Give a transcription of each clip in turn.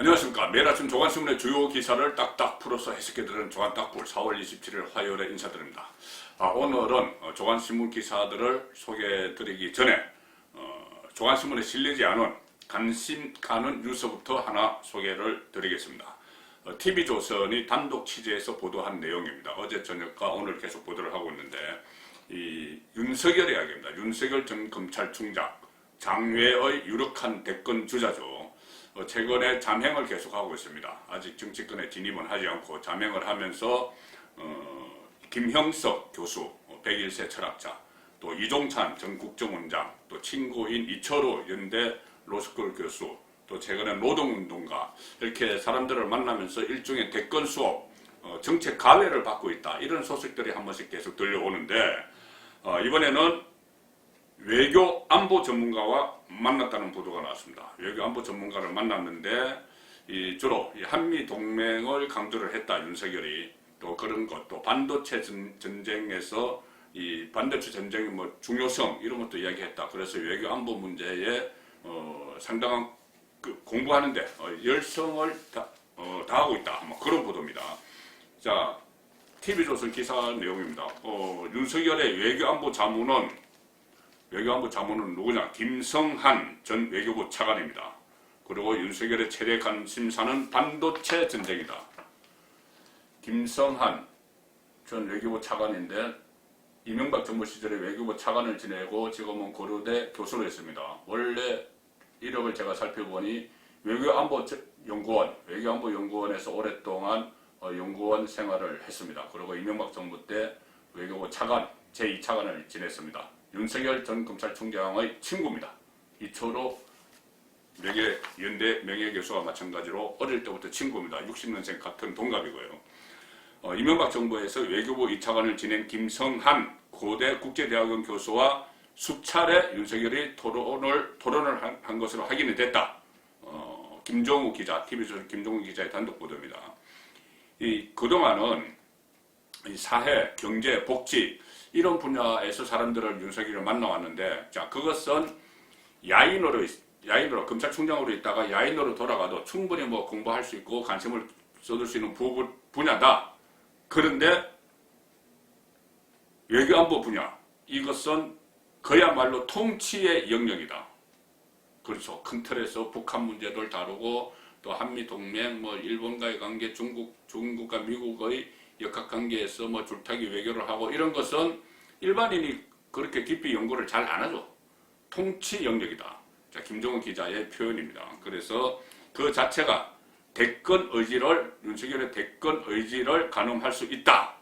안녕하십니까. 매일 아침 조간신문의 주요 기사를 딱딱 풀어서 해석해드리는 조간딱불 4월 27일 화요일에 인사드립니다. 오늘은 조간신문 기사들을 소개해드리기 전에 조간신문에 실리지 않은 관심 가는 뉴스부터 하나 소개를 드리겠습니다. TV조선이 단독 취재해서 보도한 내용입니다. 어제 저녁과 오늘 계속 보도를 하고 있는데 이 윤석열 이야기입니다. 윤석열 전 검찰총장 장외의 유력한 대권 주자죠. 최근에 잠행을 계속하고 있습니다. 아직 정치권에 진입은 하지 않고 잠행을 하면서 김형석 교수 101세 철학자, 또 이종찬 전 국정원장, 또 친구인 이철우 연대 로스쿨 교수, 또 최근에 노동운동가, 이렇게 사람들을 만나면서 일종의 대권 수업, 정책 가외를 받고 있다, 이런 소식들이 한 번씩 계속 들려오는데 이번에는 외교 안보 전문가와 만났다는 보도가 나왔습니다. 외교 안보 전문가를 만났는데 주로 한미 동맹을 강조를 했다, 윤석열이. 또 그런 것, 또 반도체 전쟁에서 이 반도체 전쟁의 중요성, 이런 것도 이야기했다. 그래서 외교 안보 문제에 상당한 공부하는데 열성을 다하고 있다, 그런 보도입니다. 자, TV조선 기사 내용입니다. 윤석열의 외교 안보 자문은 누구냐? 김성한 전 외교부 차관입니다. 그리고 윤석열의 최대 관심사는 반도체 전쟁이다. 김성한 전 외교부 차관인데 이명박 정부 시절에 외교부 차관을 지내고 지금은 고려대 교수로 했습니다. 원래 이력을 제가 살펴보니 외교안보연구원에서 오랫동안 연구원 생활을 했습니다. 그리고 이명박 정부 때 외교부 차관, 제2차관을 지냈습니다. 윤석열 전 검찰총장의 친구입니다. 이철우 연대 명예교수와 마찬가지로 어릴 때부터 친구입니다. 60년생 같은 동갑이고요. 이명박 정부에서 외교부 2차관을 지낸 김성한 고대 국제대학원 교수와 수차례 윤석열이 토론을 한 것으로 확인이 됐다. 김종우 기자, TV조선 김종우 기자의 단독 보도입니다. 그동안은 사회, 경제, 복지, 이런 분야에서 사람들을 윤석열을 만나왔는데, 자, 그것은 야인으로 검찰총장으로 있다가 야인으로 돌아가도 충분히 공부할 수 있고 관심을 쏟을 수 있는 분야다. 그런데 외교안보 분야, 이것은 그야말로 통치의 영역이다. 그렇죠. 큰 틀에서 북한 문제를 다루고, 또 한미동맹, 일본과의 관계, 중국과 미국의 역학관계에서 줄타기 외교를 하고, 이런 것은 일반인이 그렇게 깊이 연구를 잘 안 하죠. 통치 영역이다. 자, 김종우 기자의 표현입니다. 그래서 그 자체가 윤석열의 대권 의지를 가늠할 수 있다,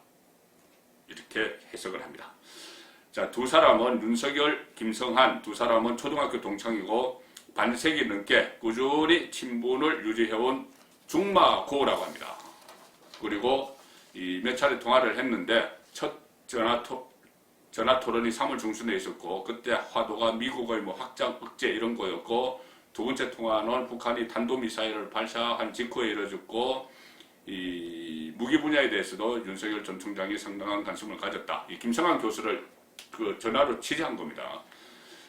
이렇게 해석을 합니다. 자, 두 사람은 윤석열, 김성한 두 사람은 초등학교 동창이고 반세기 넘게 꾸준히 친분을 유지해온 중마고라고 합니다. 그리고 몇 차례 통화를 했는데 첫 전화 토론이 3월 중순에 있었고, 그때 화두가 미국의 확장 억제 이런 거였고, 두 번째 통화는 북한이 탄도미사일을 발사한 직후에 이뤄졌고, 이 무기 분야에 대해서도 윤석열 전 총장이 상당한 관심을 가졌다. 이 김성한 교수를 전화로 취재한 겁니다.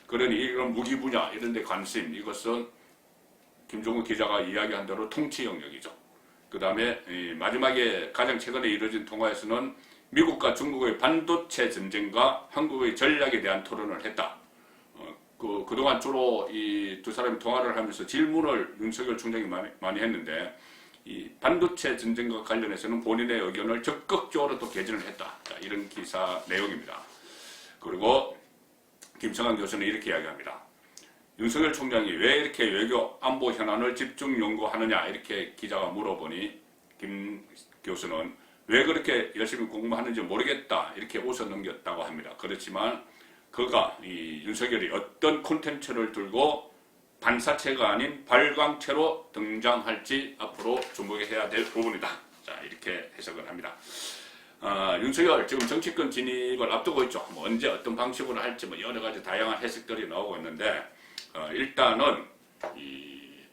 그러니 이런 무기 분야 이런 데 관심, 이것은 김종우 기자가 이야기한 대로 통치 영역이죠. 그 다음에 마지막에 가장 최근에 이뤄진 통화에서는 미국과 중국의 반도체 전쟁과 한국의 전략에 대한 토론을 했다. 그동안 주로 이 두 사람이 통화를 하면서 질문을 윤석열 총장이 많이 했는데, 이 반도체 전쟁과 관련해서는 본인의 의견을 적극적으로 또 개진을 했다. 자, 이런 기사 내용입니다. 그리고 김성한 교수는 이렇게 이야기합니다. 윤석열 총장이 왜 이렇게 외교 안보 현안을 집중 연구하느냐, 이렇게 기자가 물어보니 김 교수는 왜 그렇게 열심히 공부하는지 모르겠다, 이렇게 웃어 넘겼다고 합니다. 그렇지만 그가 이 윤석열이 어떤 콘텐츠를 들고 반사체가 아닌 발광체로 등장할지 앞으로 주목해야 될 부분이다. 자, 이렇게 해석을 합니다. 윤석열 지금 정치권 진입을 앞두고 있죠. 언제 어떤 방식으로 할지 여러 가지 다양한 해석들이 나오고 있는데, 일단은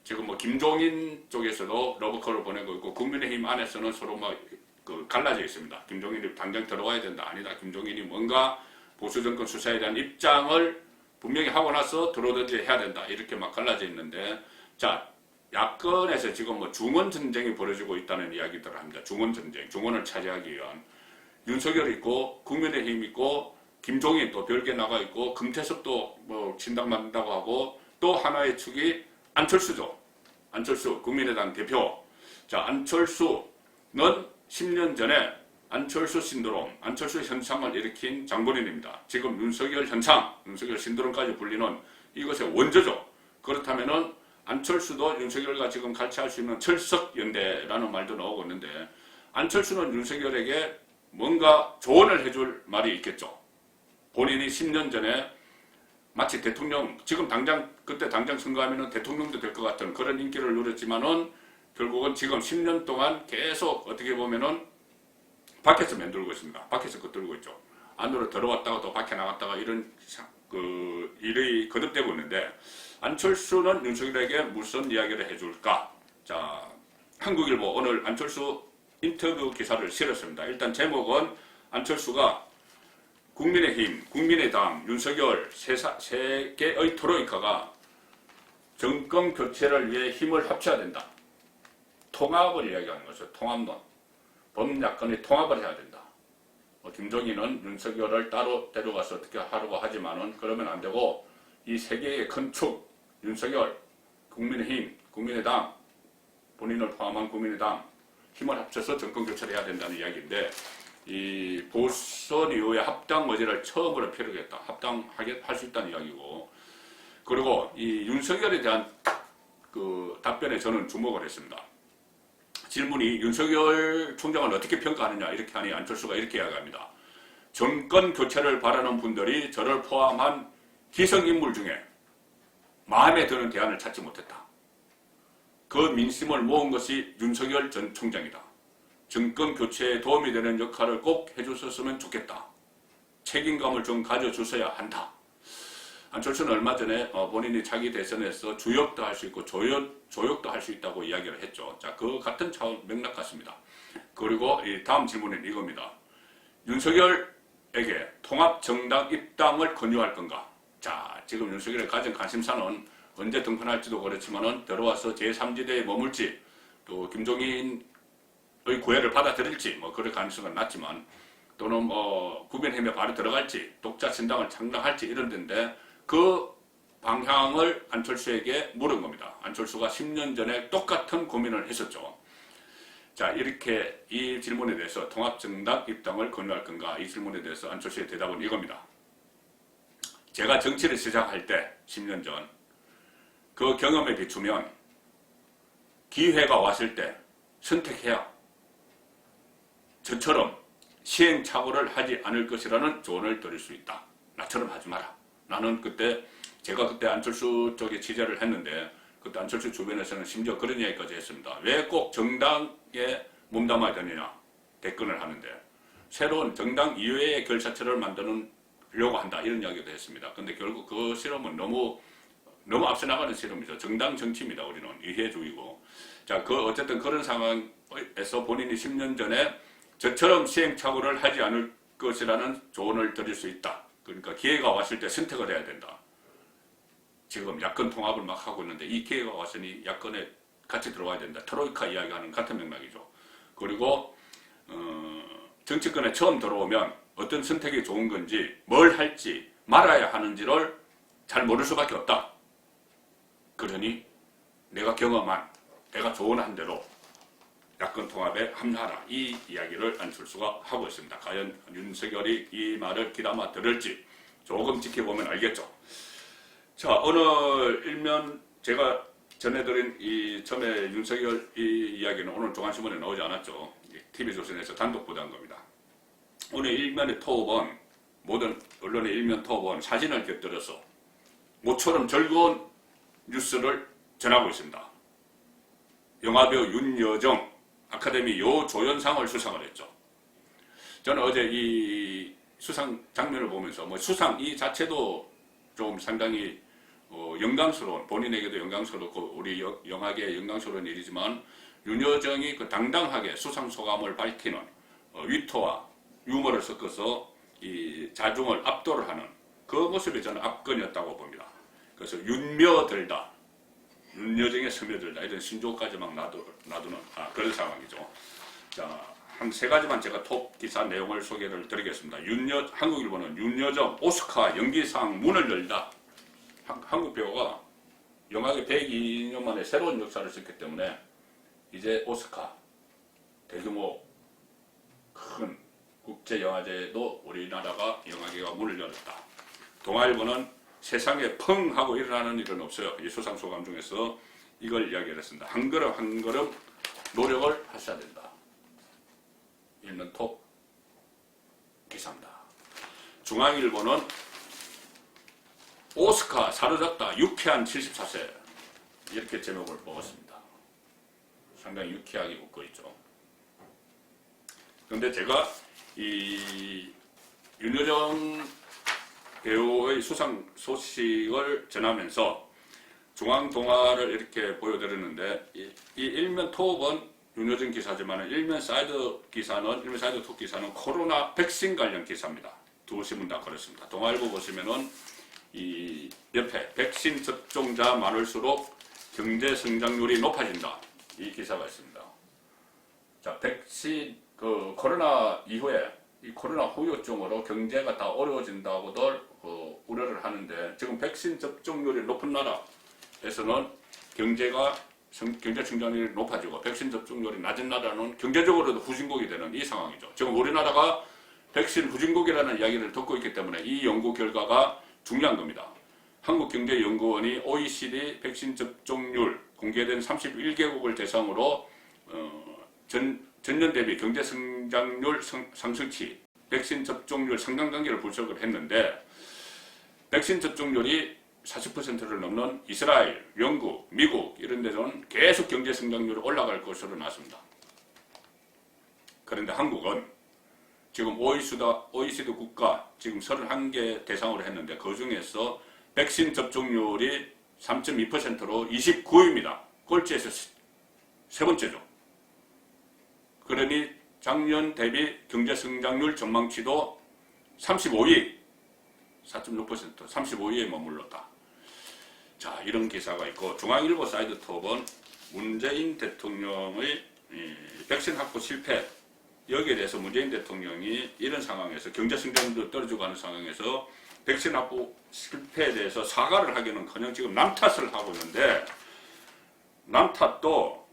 지금 김종인 쪽에서도 러브콜을 보내고 있고, 국민의힘 안에서는 서로 갈라져 있습니다. 김종인이 당장 들어와야 된다, 아니다, 김종인이 뭔가 보수정권 수사에 대한 입장을 분명히 하고 나서 들어오든지 해야 된다, 이렇게 갈라져 있는데, 자, 야권에서 지금 뭐 중원 전쟁이 벌어지고 있다는 이야기들을 합니다. 중원 전쟁, 중원을 차지하기 위한 윤석열 있고 국민의힘 있고 김종인 또 별개 나가 있고 금태섭도 뭐 진당 만든다고 하고 또 하나의 축이 안철수죠. 안철수 국민의당 대표. 자, 안철수는 10년 전에 안철수 신드롬, 안철수 현상을 일으킨 장본인입니다. 지금 윤석열 현상, 윤석열 신드롬까지 불리는 이것의 원조죠. 그렇다면은 안철수도 윤석열과 지금 같이 할 수 있는 철석연대라는 말도 나오고 있는데 안철수는 윤석열에게 뭔가 조언을 해줄 말이 있겠죠. 본인이 10년 전에 마치 대통령, 지금 당장 그때 당장 선거하면은 대통령도 될 것 같은 그런 인기를 누렸지만은 결국은 지금 10년 동안 계속 어떻게 보면은 밖에서 맴돌고 있습니다. 밖에서 겉돌고 있죠. 안으로 들어왔다가 또 밖에 나갔다가 이런 일이 거듭되고 있는데 안철수는 윤석열에게 무슨 이야기를 해줄까? 자, 한국일보 오늘 안철수 인터뷰 기사를 실었습니다. 일단 제목은 안철수가 국민의힘, 국민의당, 윤석열 세 개의 트로이카가 정권 교체를 위해 힘을 합쳐야 된다. 통합을 이야기하는 거죠. 통합론. 범야권의 통합을 해야 된다. 김종인은 윤석열을 따로 데려가서 어떻게 하려고 하지만은 그러면 안 되고 이 세 개의 큰 축, 윤석열, 국민의힘, 국민의당, 본인을 포함한 국민의당 힘을 합쳐서 정권 교체를 해야 된다는 이야기인데 이 보선 이후에 합당 의제를 처음으로 펴려겠다. 합당하게 할 수 있다는 이야기고 그리고 이 윤석열에 대한 그 답변에 저는 주목을 했습니다. 질문이 윤석열 총장을 어떻게 평가하느냐 이렇게 하니 안철수가 이렇게 이야기합니다. 정권 교체를 바라는 분들이 저를 포함한 기성인물 중에 마음에 드는 대안을 찾지 못했다. 그 민심을 모은 것이 윤석열 전 총장이다. 정권 교체에 도움이 되는 역할을 꼭 해주셨으면 좋겠다. 책임감을 좀 가져주셔야 한다. 안철수는 얼마 전에 본인이 자기 대선에서 주역도 할 수 있고 조역도 할 수 있다고 이야기를 했죠. 자, 그 같은 차원 맥락 같습니다. 그리고 이 다음 질문은 이겁니다. 윤석열에게 통합정당 입당을 권유할 건가? 자, 지금 윤석열의 가장 관심사는 언제 등판할지도 그렇지만은 들어와서 제3지대에 머물지 또 김종인의 구애를 받아들일지 뭐 그럴 가능성은 낮지만 또는 국민의힘에 바로 들어갈지 독자 신당을 창당할지 이런 데인데 그 방향을 안철수에게 물은 겁니다. 안철수가 10년 전에 똑같은 고민을 했었죠. 자, 이렇게 이 질문에 대해서 통합정당 입당을 권유할 건가? 이 질문에 대해서 안철수의 대답은 이겁니다. 제가 정치를 시작할 때 10년 전 그 경험에 비추면 기회가 왔을 때 선택해야 저처럼 시행착오를 하지 않을 것이라는 조언을 드릴 수 있다. 나처럼 하지 마라. 나는 제가 그때 안철수 쪽에 취재를 했는데 그때 안철수 주변에서는 심지어 그런 이야기까지 했습니다. 왜 꼭 정당에 몸담아야 되느냐 대권을 하는데 새로운 정당 이외의 결사체를 만드려고 한다 이런 이야기도 했습니다. 근데 결국 그 실험은 너무 앞서 나가는 실험이죠. 정당 정치입니다. 우리는 이해주의고. 자, 어쨌든 그런 상황에서 본인이 10년 전에 저처럼 시행착오를 하지 않을 것이라는 조언을 드릴 수 있다. 그러니까 기회가 왔을 때 선택을 해야 된다. 지금 야권 통합을 막 하고 있는데 이 기회가 왔으니 야권에 같이 들어와야 된다. 트로이카 이야기하는 같은 맥락이죠. 그리고 정치권에 처음 들어오면 어떤 선택이 좋은 건지 뭘 할지 말아야 하는지를 잘 모를 수밖에 없다. 그러니 내가 경험한 내가 조언한 대로 야권 통합에 합류하라. 이 이야기를 안철수가 하고 있습니다. 과연 윤석열이 이 말을 귀담아 들을지 조금 지켜보면 알겠죠. 자, 오늘 일면 제가 전해드린 이 처음에 윤석열 이 이야기는 오늘 중앙신문에 나오지 않았죠. TV조선에서 단독 보도한 겁니다. 오늘 일면의 토업은 모든 언론의 일면 토업은 사진을 곁들여서 모처럼 즐거운 뉴스를 전하고 있습니다. 영화배우 윤여정 아카데미 여조연상을 수상을 했죠. 저는 어제 이 수상 장면을 보면서 수상 이 자체도 좀 상당히 영광스러운 본인에게도 영광스럽고 우리 영화계에 영광스러운 일이지만 윤여정이 그 당당하게 수상 소감을 밝히는 위트와 유머를 섞어서 이 자중을 압도를 하는 그 모습이 저는 압권이었다고 봅니다. 그래서 윤며들다 윤여정에 스며들다 이런 신조까지 막 놔두는 그런 상황이죠. 자, 한 세 가지만 제가 톱 기사 내용을 소개를 드리겠습니다. 한국일보는 윤여정 오스카 연기상 문을 열다. 한국 배우가 영화계 102년 만에 새로운 역사를 썼기 때문에 이제 오스카 대규모 큰 국제영화제도 우리나라가 영화계가 문을 열었다. 동아일보는 세상에 펑 하고 일어나는 일은 없어요. 이 수상소감 중에서 이걸 이야기를 했습니다. 한 걸음 한 걸음 노력을 하셔야 된다. 읽는 톱 기사입니다. 중앙일보는 오스카 사로잡다 유쾌한 74세 이렇게 제목을 먹었습니다. 상당히 유쾌하게 웃고 있죠. 그런데 제가 이 윤여정 배우의 수상 소식을 전하면서 중앙동아를 이렇게 보여드렸는데 이 일면 톱은 윤여정 기사지만 일면 사이드 톱 기사는 코로나 백신 관련 기사입니다. 두 신문 다 그렇습니다. 동아일보 보시면은 이 옆에 백신 접종자 많을수록 경제 성장률이 높아진다. 이 기사가 있습니다. 자, 백신 코로나 이후에 이 코로나 후유증으로 경제가 다 어려워진다고들 우려를 하는데 지금 백신 접종률이 높은 나라에서는 경제 성장률이 높아지고 백신 접종률이 낮은 나라는 경제적으로도 후진국이 되는 이 상황이죠. 지금 우리나라가 백신 후진국이라는 이야기를 듣고 있기 때문에 이 연구 결과가 중요한 겁니다. 한국경제연구원이 OECD 백신 접종률 공개된 31개국을 대상으로 전년 대비 경제 성장률 상승치, 백신 접종률 상관관계를 분석을 했는데 백신 접종률이 40%를 넘는 이스라엘, 영국, 미국 이런 데서는 계속 경제 성장률이 올라갈 것으로 나왔습니다. 그런데 한국은 지금 OECD 국가 지금 31개 대상으로 했는데 그 중에서 백신 접종률이 3.2%로 29위입니다. 꼴찌에서 세 번째죠. 그러니 작년 대비 경제 성장률 전망치도 35위, 4.6%, 35위에 머물렀다. 자, 이런 기사가 있고 중앙일보 사이드 톱은 문재인 대통령의 백신 확보 실패 여기에 대해서 문재인 대통령이 이런 상황에서 경제 성장률도 떨어지고 하는 상황에서 백신 확보 실패에 대해서 사과를 하기는커녕 지금 남 탓을 하고 있는데 남 탓도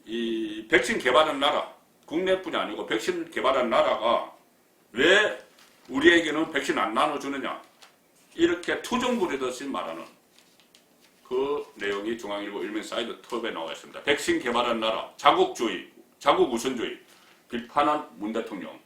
이 백신 개발한 나라 국내뿐이 아니고 백신 개발한 나라가 왜 우리에게는 백신 안 나눠주느냐 이렇게 투정 부리듯이 말하는 그 내용이 중앙일보 일면 사이드 톱에 나와 있습니다. 백신 개발한 나라 자국주의, 자국 우선주의 비판한 문 대통령.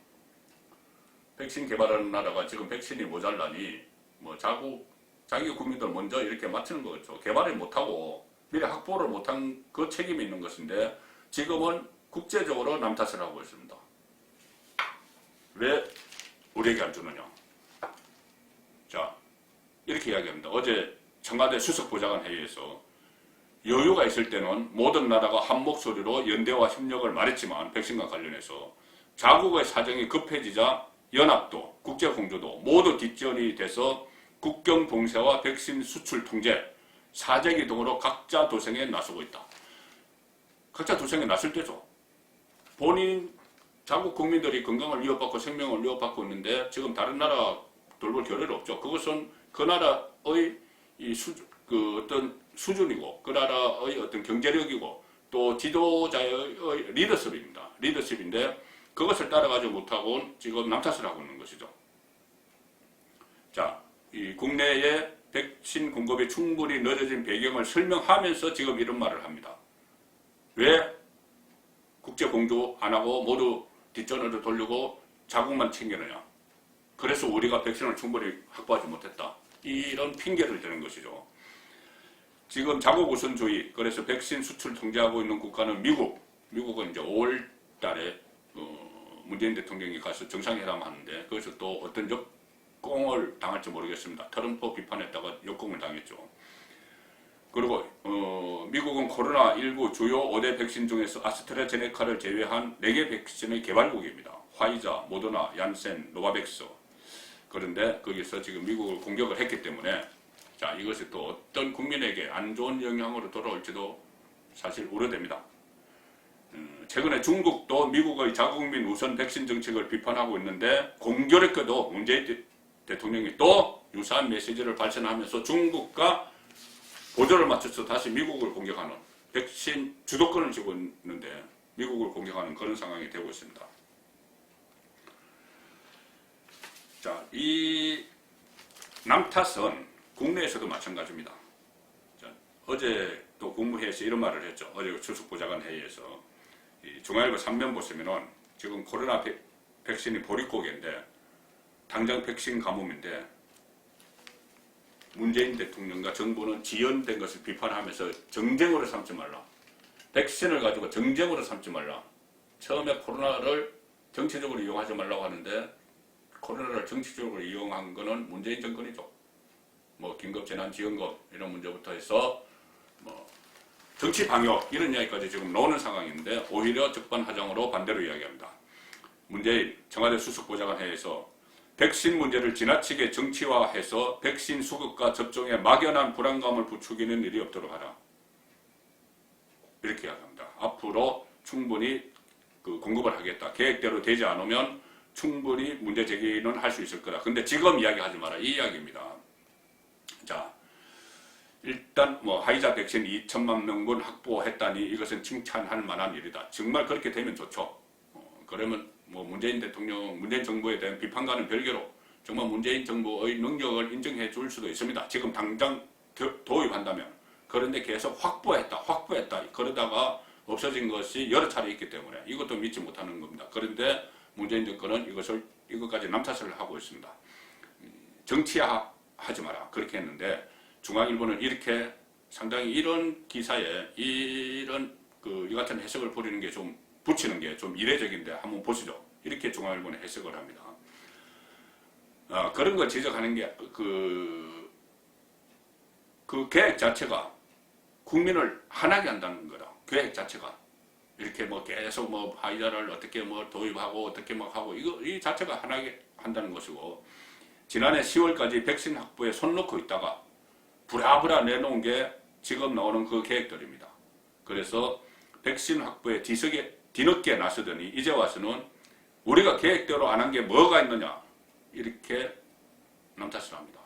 백신 개발하는 나라가 지금 백신이 모자라니 뭐 자기 국민들 먼저 이렇게 맡는 거죠. 개발을 못하고 미리 확보를 못한 그 책임이 있는 것인데 지금은 국제적으로 남 탓을 하고 있습니다. 왜 우리에게 안 주느냐. 자, 이렇게 이야기합니다. 어제 청와대 수석보좌관 회의에서 여유가 있을 때는 모든 나라가 한 목소리로 연대와 협력을 말했지만 백신과 관련해서 자국의 사정이 급해지자 연합도, 국제공조도 모두 뒷전이 돼서 국경 봉쇄와 백신 수출 통제, 사재기 등으로 각자 도생에 나서고 있다. 각자 도생에 나설 때죠. 본인 자국 국민들이 건강을 위협받고 생명을 위협받고 있는데 지금 다른 나라 돌볼 겨를이 없죠. 그것은 그 나라의 어떤 수준이고 그 나라의 어떤 경제력이고 또 지도자의 리더십입니다. 리더십인데 그것을 따라가지 못하고 지금 남 탓을 하고 있는 것이죠. 자, 이 국내에 백신 공급이 충분히 늦어진 배경을 설명하면서 지금 이런 말을 합니다. 왜 국제 공조 안 하고 모두 뒷전으로 돌리고 자국만 챙기느냐. 그래서 우리가 백신을 충분히 확보하지 못했다. 이런 핑계를 대는 것이죠. 지금 자국 우선주의, 그래서 백신 수출 통제하고 있는 국가는 미국은 이제 5월 달에 문재인 대통령이 가서 정상회담 하는데 거기서 또 어떤 역공을 당할지 모르겠습니다. 트럼프 비판했다가 역공을 당했죠. 그리고 미국은 코로나19 주요 5대 백신 중에서 아스트라제네카를 제외한 4개 백신의 개발국입니다. 화이자, 모더나, 얀센, 노바백스. 그런데 거기서 지금 미국을 공격을 했기 때문에 자, 이것이 또 어떤 국민에게 안 좋은 영향으로 돌아올지도 사실 우려됩니다. 최근에 중국도 미국의 자국민 우선 백신 정책을 비판하고 있는데 공교롭게도 문재인 대통령이 또 유사한 메시지를 발전하면서 중국과 보조를 맞춰서 다시 미국을 공격하는, 백신 주도권을 쥐고 있는데 미국을 공격하는 그런 상황이 되고 있습니다. 자, 이 남탓은 국내에서도 마찬가지입니다. 자, 어제 또 국무회의에서 이런 말을 했죠. 어제 추석보좌관 회의에서 중앙일보 3면 보시면은 지금 코로나 백신이 보릿고개인데 당장 백신 가뭄인데 문재인 대통령과 정부는 지연된 것을 비판하면서 정쟁으로 삼지 말라. 백신을 가지고 정쟁으로 삼지 말라. 처음에 코로나를 정치적으로 이용하지 말라고 하는데 코로나를 정치적으로 이용한 거는 문재인 정권이죠. 뭐 긴급재난지원금 이런 문제부터 해서 뭐 정치 방역 이런 이야기까지 지금 나오는 상황인데 오히려 적반하장으로 반대로 이야기합니다. 문재인 청와대 수석보좌관 회의에서 백신 문제를 지나치게 정치화해서 백신 수급과 접종에 막연한 불안감을 부추기는 일이 없도록 하라. 이렇게 이야기합니다. 앞으로 충분히 공급을 하겠다. 계획대로 되지 않으면 충분히 문제 제기는 할 수 있을 거다. 근데 지금 이야기하지 마라. 이 이야기입니다. 자, 일단 뭐 화이자 백신 2천만 명분 확보했다니 이것은 칭찬할 만한 일이다. 정말 그렇게 되면 좋죠. 그러면 뭐 문재인 대통령, 문재인 정부에 대한 비판과는 별개로 정말 문재인 정부의 능력을 인정해 줄 수도 있습니다. 지금 당장 도입한다면. 그런데 계속 확보했다. 그러다가 없어진 것이 여러 차례 있기 때문에 이것도 믿지 못하는 겁니다. 그런데 문재인 정권은 이것까지 남탓을 하고 있습니다. 정치화하지 마라. 그렇게 했는데 중앙일보는 이렇게 상당히 이런 기사에 이런 이 같은 해석을 벌이는 게 좀 붙이는 게 좀 이례적인데 한번 보시죠. 이렇게 중앙일보는 해석을 합니다. 그런 걸 지적하는 게 그 계획 자체가 국민을 화나게 한다는 거다. 계획 자체가 이렇게 뭐 계속 뭐 화이자를 어떻게 뭐 도입하고 어떻게 막 하고 이 자체가 화나게 한다는 것이고 지난해 10월까지 백신 확보에 손 놓고 있다가 부랴부랴 내놓은 게 지금 나오는 그 계획들입니다. 그래서 백신 확보에 뒤늦게 나서더니 이제 와서는 우리가 계획대로 안 한 게 뭐가 있느냐 이렇게 남탓을 합니다.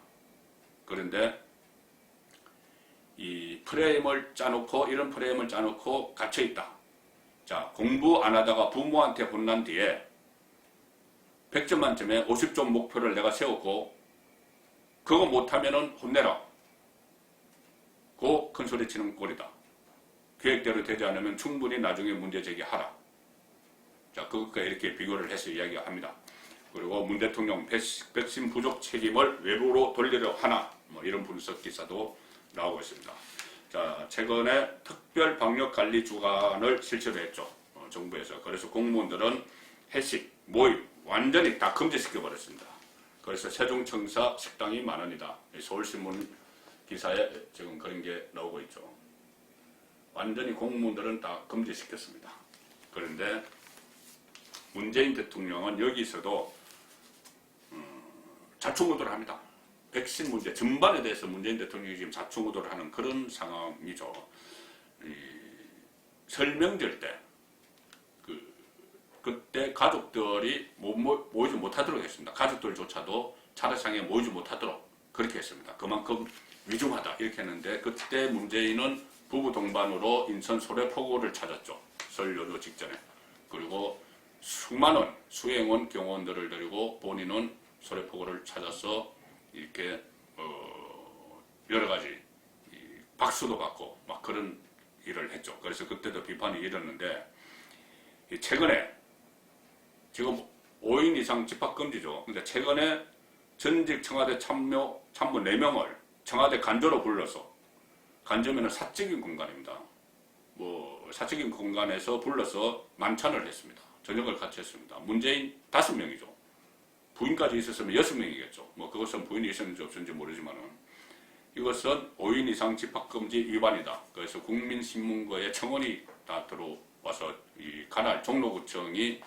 그런데 이 프레임을 짜놓고 이런 프레임을 짜놓고 갇혀있다. 자, 공부 안 하다가 부모한테 혼난 뒤에 100점 만점에 50점 목표를 내가 세웠고 그거 못하면은 혼내라. 그 큰 소리 치는 꼴이다. 계획대로 되지 않으면 충분히 나중에 문제 제기하라. 자, 그것과 이렇게 비교를 해서 이야기합니다. 그리고 문 대통령 백신 부족 책임을 외부로 돌리려 하나 뭐 이런 분석 기사도 나오고 있습니다. 자, 최근에 특별 방역 관리 주간을 실시를 했죠. 정부에서. 그래서 공무원들은 회식, 모임 완전히 다 금지시켜 버렸습니다. 그래서 세종청사 식당이 10,000원이다. 서울신문 기사에 지금 그런 게 나오고 있죠. 완전히 공무원들은 다 금지시켰습니다. 그런데 문재인 대통령은 여기서도 좌충우돌을 합니다. 백신 문제 전반에 대해서 문재인 대통령이 지금 좌충우돌을 하는 그런 상황이죠. 설명절 때 그때 가족들이 모이지 못하도록 했습니다. 가족들조차도 차례상에 모이지 못하도록 그렇게 했습니다. 그만큼 위중하다 이렇게 했는데 그때 문재인은 부부 동반으로 인천 소래포구를 찾았죠. 설 연휴 직전에. 그리고 수많은 수행원 경호원들을 데리고 본인은 소래포구를 찾아서 이렇게 여러 가지 박수도 받고 막 그런 일을 했죠. 그래서 그때도 비판이 일었는데 최근에 지금 5인 이상 집합금지죠. 근데 최근에 전직 청와대 참모 4명을 청와대 간조로 불러서 간조면은 사적인 공간입니다. 뭐 사적인 공간에서 불러서 만찬을 했습니다. 저녁을 같이 했습니다. 문재인 5명이죠. 부인까지 있었으면 6명이겠죠. 뭐 그것은 부인이 있었는지 없었는지 모르지만은 이것은 5인 이상 집합금지 위반이다. 그래서 국민신문고에 청원이 다 들어와서 이 관할 종로구청이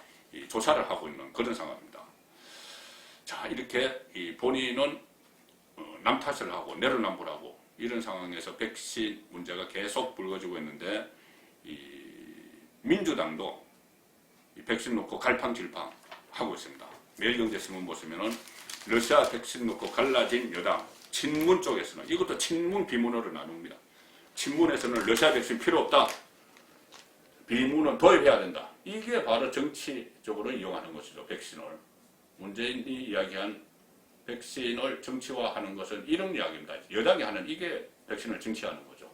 조사를 하고 있는 그런 상황입니다. 자, 이렇게 본인은 남 탓을 하고 내로남불하고 이런 상황에서 백신 문제가 계속 불거지고 있는데 이 민주당도 이 백신 놓고 갈팡질팡 하고 있습니다. 매일경제신문 보시면은 러시아 백신 놓고 갈라진 여당, 친문 쪽에서는 이것도 친문 비문으로 나눕니다. 친문에서는 러시아 백신 필요 없다. 비문은 도입해야 된다. 이게 바로 정치적으로 이용하는 것이죠. 백신을. 문재인이 이야기한 백신을 정치화하는 것은 이런 이야기입니다. 여당이 하는 이게 백신을 정치하는 거죠.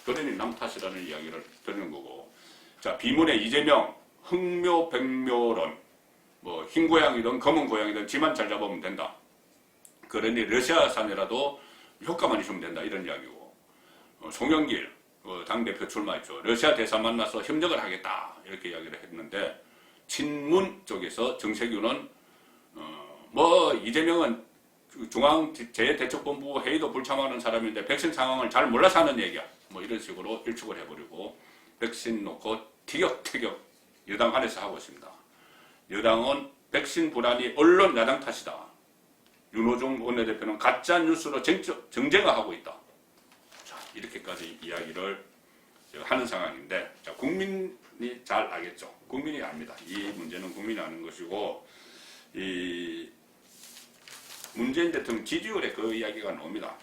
그러니 남 탓이라는 이야기를 듣는 거고. 자, 비문의 이재명, 흑묘, 백묘론, 뭐 흰 고양이든 검은 고양이든 지만 잘 잡으면 된다. 그러니 러시아산이라도 효과만 있으면 된다. 이런 이야기고. 송영길 당대표 출마했죠. 러시아 대사 만나서 협력을 하겠다. 이렇게 이야기를 했는데 친문 쪽에서 정세균은 뭐 이재명은 중앙재해대책본부 회의도 불참하는 사람인데 백신 상황을 잘 몰라서 하는 얘기야. 뭐 이런 식으로 일축을 해버리고 백신 놓고 티격태격 여당 안에서 하고 있습니다. 여당은 백신 불안이 언론 야당 탓이다. 윤호중 원내대표는 가짜 뉴스로 정쟁화하고 있다. 자, 이렇게까지 이야기를 하는 상황인데, 자, 국민이 잘 알겠죠. 국민이 압니다. 이 문제는 국민이 아는 것이고, 이 문재인 대통령 지지율에 그 이야기가 나옵니다.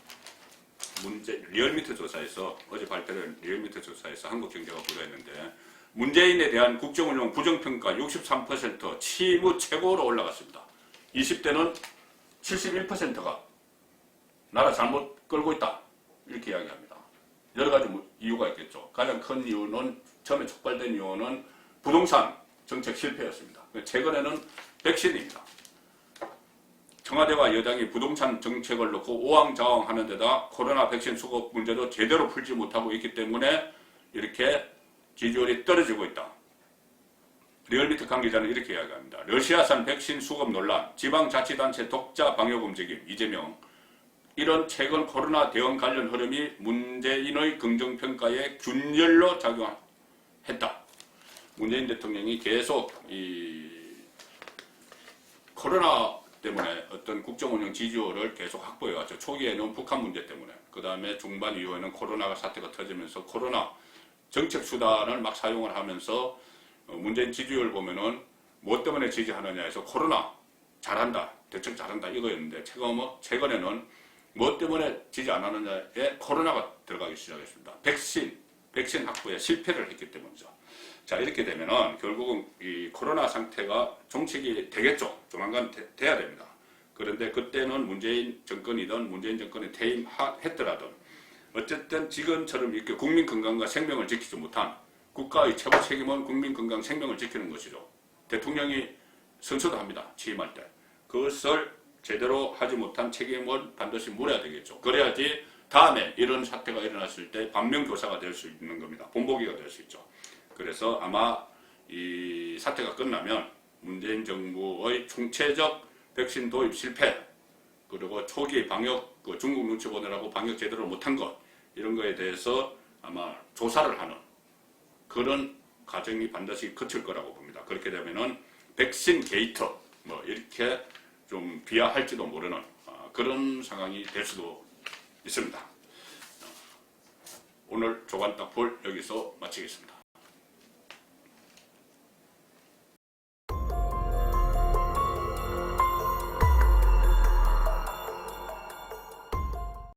리얼미터 조사에서 어제 발표된 리얼미터 조사에서 한국경제가 보도했는데 문재인에 대한 국정운영 부정평가 63% 치무 최고로 올라갔습니다. 20대는 71%가 나라 잘못 끌고 있다 이렇게 이야기합니다. 여러 가지 이유가 있겠죠. 가장 큰 이유는 처음에 촉발된 이유는 부동산 정책 실패였습니다. 최근에는 백신입니다. 청와대와 여당이 부동산 정책을 놓고 오왕좌왕하는 데다 코로나 백신 수급 문제도 제대로 풀지 못하고 있기 때문에 이렇게 지지율이 떨어지고 있다. 리얼미터 관계자는 이렇게 이야기합니다. 러시아산 백신 수급 논란, 지방자치단체 독자 방역 움직임, 이재명. 이런 최근 코로나 대응 관련 흐름이 문재인의 긍정평가에 균열로 작용했다. 문재인 대통령이 계속 이 코로나 때문에 어떤 국정운영 지지율을 계속 확보해왔죠. 초기에는 북한 문제 때문에, 그 다음에 중반 이후에는 코로나 사태가 터지면서 코로나 정책 수단을 막 사용을 하면서 문재인 지지율 보면은 뭐 때문에 지지하느냐 해서 코로나 잘한다, 대책 잘한다 이거였는데 최근에는 뭐 때문에 지지 안 하느냐에 코로나가 들어가기 시작했습니다. 백신 확보에 실패를 했기 때문이죠. 자, 이렇게 되면은 결국은 이 코로나 상태가 종식이 되겠죠. 조만간 돼야 됩니다. 그런데 그때는 문재인 정권이든 문재인 정권이 퇴임했더라든 어쨌든 지금처럼 이렇게 국민 건강과 생명을 지키지 못한, 국가의 최고 책임은 국민 건강 생명을 지키는 것이죠. 대통령이 선서도 합니다. 취임할 때. 그것을 제대로 하지 못한 책임을 반드시 물어야 되겠죠. 그래야지 다음에 이런 사태가 일어났을 때 반면교사가 될 수 있는 겁니다. 본보기가 될 수 있죠. 그래서 아마 이 사태가 끝나면 문재인 정부의 총체적 백신 도입 실패, 그리고 초기 방역, 중국 눈치 보느라고 방역 제대로 못한 것, 이런 거에 대해서 아마 조사를 하는 그런 과정이 반드시 거칠 거라고 봅니다. 그렇게 되면은 백신 게이트, 뭐 이렇게 좀 비하할지도 모르는 그런 상황이 될 수도 있습니다. 오늘 조간딱볼 여기서 마치겠습니다.